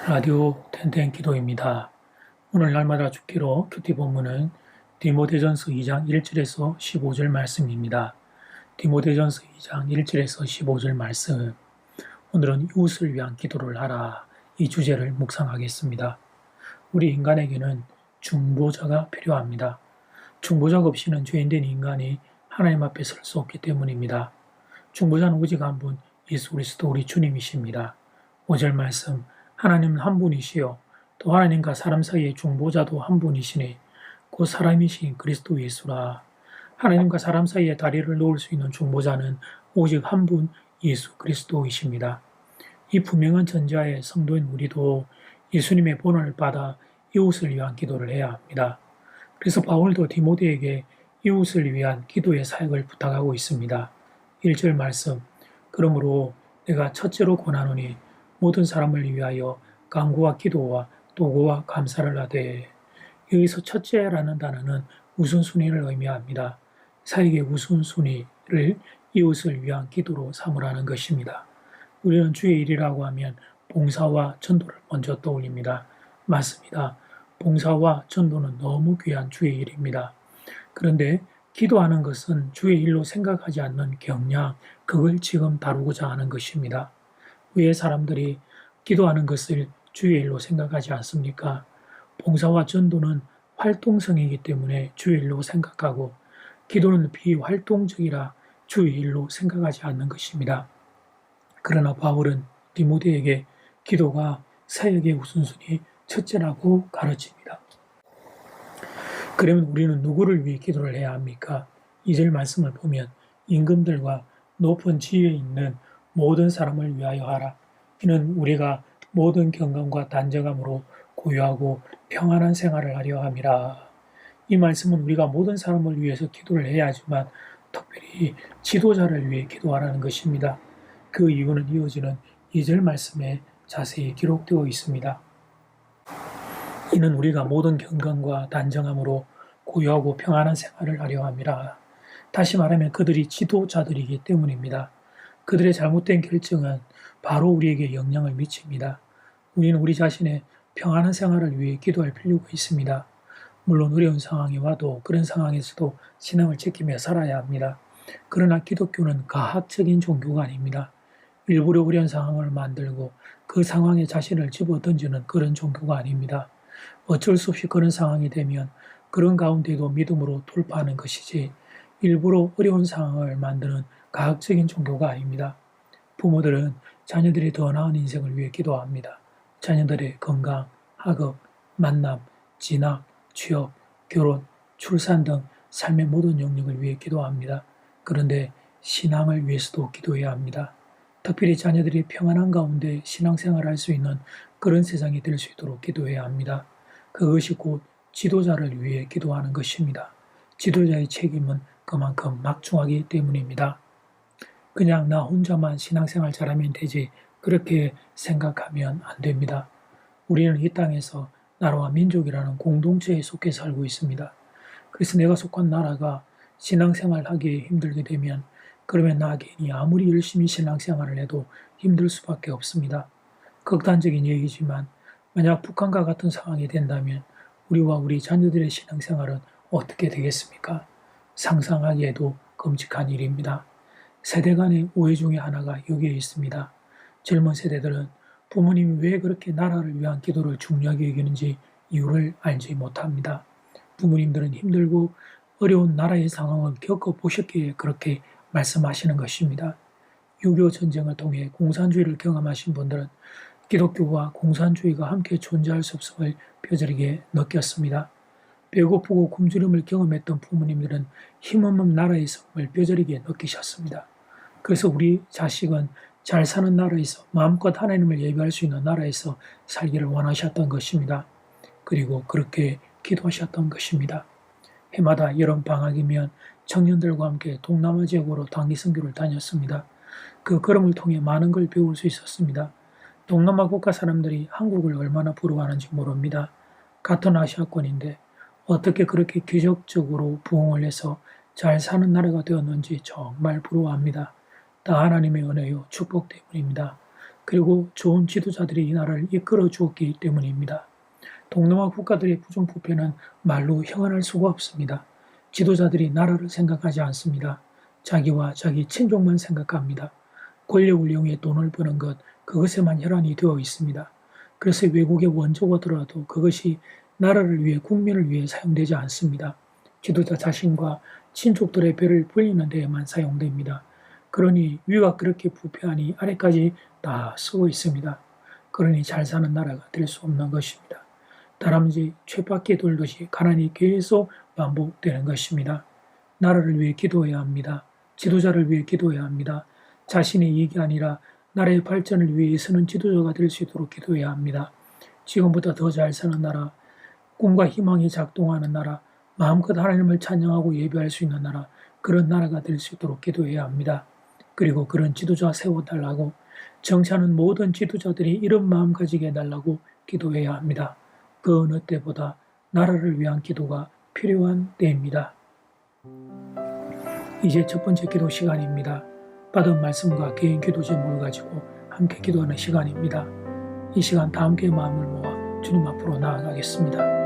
라디오 텐텐 기도입니다. 오늘 날마다 죽기로 큐티 본문은 디모데전서 2장 1절에서 15절 말씀입니다. 디모데전서 2장 1절에서 15절 말씀. 오늘은 이웃을 위한 기도를 하라. 이 주제를 묵상하겠습니다. 우리 인간에게는 중보자가 필요합니다. 중보자가 없이는 죄인된 인간이 하나님 앞에 설 수 없기 때문입니다. 중보자는 오직 한 분, 예수 그리스도 우리 주님이십니다. 5절 말씀. 하나님은 한 분이시요 또 하나님과 사람 사이의 중보자도 한 분이시니 곧 사람이신 그리스도 예수라. 하나님과 사람 사이에 다리를 놓을 수 있는 중보자는 오직 한 분 예수 그리스도이십니다. 이 분명한 전자의 성도인 우리도 예수님의 본을 받아 이웃을 위한 기도를 해야 합니다. 그래서 바울도 디모데에게 이웃을 위한 기도의 사역을 부탁하고 있습니다. 1절 말씀. 그러므로 내가 첫째로 권하노니 모든 사람을 위하여 간구와 기도와 도구와 감사를 하되. 여기서 첫째라는 단어는 우선순위를 의미합니다. 사역의 우선순위를 이웃을 위한 기도로 삼으라는 것입니다. 우리는 주의 일이라고 하면 봉사와 전도를 먼저 떠올립니다. 맞습니다. 봉사와 전도는 너무 귀한 주의 일입니다. 그런데 기도하는 것은 주의 일로 생각하지 않는 경량, 그걸 지금 다루고자 하는 것입니다. 왜 사람들이 기도하는 것을 주의 일로 생각하지 않습니까? 봉사와 전도는 활동성이기 때문에 주의 일로 생각하고 기도는 비활동적이라 주의 일로 생각하지 않는 것입니다. 그러나 바울은 디모데에게 기도가 사역의 우선순위 첫째라고 가르칩니다. 그러면 우리는 누구를 위해 기도를 해야 합니까? 2절 말씀을 보면 임금들과 높은 지위에 있는 모든 사람을 위하여 하라. 이는 우리가 모든 경건과 단정함으로 고요하고 평안한 생활을 하려 함이라. 이 말씀은 우리가 모든 사람을 위해서 기도를 해야 하지만 특별히 지도자를 위해 기도하라는 것입니다. 그 이유는 이어지는 2절 말씀에 자세히 기록되어 있습니다. 이는 우리가 모든 경건과 단정함으로 고요하고 평안한 생활을 하려 함이라. 다시 말하면 그들이 지도자들이기 때문입니다. 그들의 잘못된 결정은 바로 우리에게 영향을 미칩니다. 우리는 우리 자신의 평안한 생활을 위해 기도할 필요가 있습니다. 물론 어려운 상황이 와도 그런 상황에서도 신앙을 지키며 살아야 합니다. 그러나 기독교는 가학적인 종교가 아닙니다. 일부러 어려운 상황을 만들고 그 상황에 자신을 집어던지는 그런 종교가 아닙니다. 어쩔 수 없이 그런 상황이 되면 그런 가운데도 믿음으로 돌파하는 것이지 일부러 어려운 상황을 만드는 가학적인 종교가 아닙니다. 부모들은 자녀들이 더 나은 인생을 위해 기도합니다. 자녀들의 건강, 학업, 만남, 진학, 취업, 결혼, 출산 등 삶의 모든 영역을 위해 기도합니다. 그런데 신앙을 위해서도 기도해야 합니다. 특별히 자녀들이 평안한 가운데 신앙생활을 할 수 있는 그런 세상이 될 수 있도록 기도해야 합니다. 그것이 곧 지도자를 위해 기도하는 것입니다. 지도자의 책임은 그만큼 막중하기 때문입니다. 그냥 나 혼자만 신앙생활 잘하면 되지 그렇게 생각하면 안 됩니다. 우리는 이 땅에서 나라와 민족이라는 공동체에 속해 살고 있습니다. 그래서 내가 속한 나라가 신앙생활 하기 힘들게 되면 그러면 나 개인이 아무리 열심히 신앙생활을 해도 힘들 수밖에 없습니다. 극단적인 얘기지만 만약 북한과 같은 상황이 된다면 우리와 우리 자녀들의 신앙생활은 어떻게 되겠습니까? 상상하기에도 끔찍한 일입니다. 세대 간의 오해 중에 하나가 여기에 있습니다. 젊은 세대들은 부모님이 왜 그렇게 나라를 위한 기도를 중요하게 여기는지 이유를 알지 못합니다. 부모님들은 힘들고 어려운 나라의 상황을 겪어보셨기에 그렇게 말씀하시는 것입니다. 6.25 전쟁을 통해 공산주의를 경험하신 분들은 기독교와 공산주의가 함께 존재할 수 없음을 뼈저리게 느꼈습니다. 배고프고 굶주림을 경험했던 부모님들은 힘없는 나라의 삶을 뼈저리게 느끼셨습니다. 그래서 우리 자식은 잘 사는 나라에서 마음껏 하나님을 예배할 수 있는 나라에서 살기를 원하셨던 것입니다. 그리고 그렇게 기도하셨던 것입니다. 해마다 여름 방학이면 청년들과 함께 동남아 지역으로 단기 선교를 다녔습니다. 그 걸음을 통해 많은 걸 배울 수 있었습니다. 동남아 국가 사람들이 한국을 얼마나 부러워하는지 모릅니다. 같은 아시아권인데 어떻게 그렇게 기적적으로 부흥을 해서 잘 사는 나라가 되었는지 정말 부러워합니다. 다 하나님의 은혜요 축복 때문입니다. 그리고 좋은 지도자들이 이 나라를 이끌어 주었기 때문입니다. 동남아 국가들의 부정부패는 말로 형언할 수가 없습니다. 지도자들이 나라를 생각하지 않습니다. 자기와 자기 친족만 생각합니다. 권력을 이용해 돈을 버는 것, 그것에만 혈안이 되어 있습니다. 그래서 외국의 원조가 들어와도 그것이 나라를 위해, 국민을 위해 사용되지 않습니다. 지도자 자신과 친족들의 배를 불리는 데에만 사용됩니다. 그러니 위가 그렇게 부패하니 아래까지 다 쓰고 있습니다. 그러니 잘 사는 나라가 될 수 없는 것입니다. 다람쥐 쳇바퀴 돌듯이 가난이 계속 반복되는 것입니다. 나라를 위해 기도해야 합니다. 지도자를 위해 기도해야 합니다. 자신의 이익이 아니라 나라의 발전을 위해 서는 지도자가 될 수 있도록 기도해야 합니다. 지금보다 더 잘 사는 나라, 꿈과 희망이 작동하는 나라, 마음껏 하나님을 찬양하고 예배할 수 있는 나라, 그런 나라가 될 수 있도록 기도해야 합니다. 그리고 그런 지도자 세워달라고, 정치하는 모든 지도자들이 이런 마음 가지게 해달라고 기도해야 합니다. 그 어느 때보다 나라를 위한 기도가 필요한 때입니다. 이제 첫 번째 기도 시간입니다. 받은 말씀과 개인 기도 제목을 가지고 함께 기도하는 시간입니다. 이 시간 다 함께 마음을 모아 주님 앞으로 나아가겠습니다.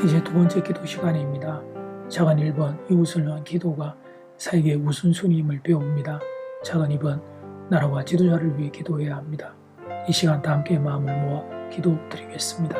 이제 두 번째 기도 시간입니다. 차근 1번 이웃을 위한 기도가 사역의 우선순위임을 배웁니다. 차근 2번 나라와 지도자를 위해 기도해야 합니다. 이 시간 다 함께 마음을 모아 기도드리겠습니다.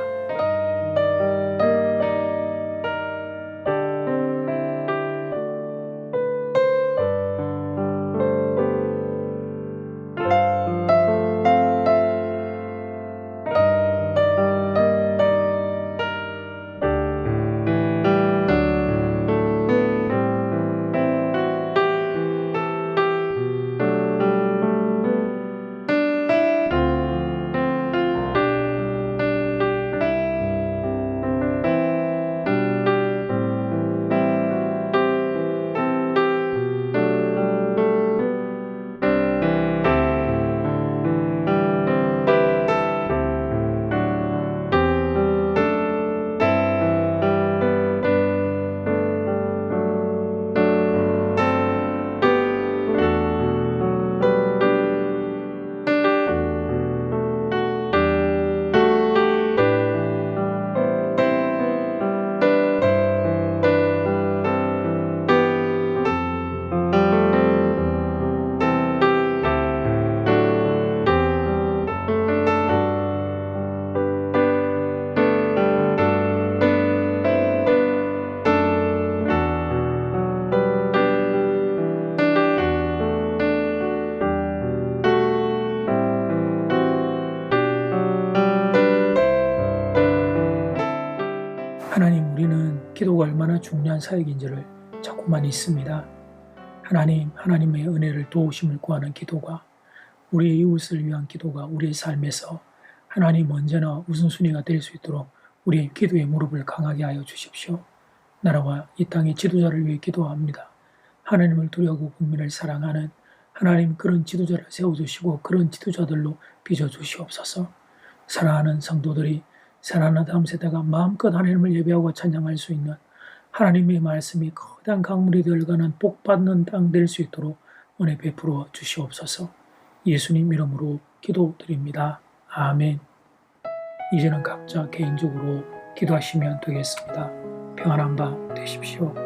하나님, 우리는 기도가 얼마나 중요한 사역인지를 자꾸만 잊습니다. 하나님의 은혜를 도우심을 구하는 기도가, 우리의 이웃을 위한 기도가 우리의 삶에서 하나님 언제나 우선순위가 될 수 있도록 우리의 기도의 무릎을 강하게 하여 주십시오. 나라와 이 땅의 지도자를 위해 기도합니다. 하나님을 두려워하고 국민을 사랑하는 하나님, 그런 지도자를 세워주시고 그런 지도자들로 빚어주시옵소서. 사랑하는 성도들이 살아나는 다음 세대가 마음껏 하나님을 예배하고 찬양할 수 있는, 하나님의 말씀이 거대한 강물이 되어가는 복받는 땅 될 수 있도록 은혜 베풀어 주시옵소서. 예수님 이름으로 기도드립니다. 아멘. 이제는 각자 개인적으로 기도하시면 되겠습니다. 평안한 밤 되십시오.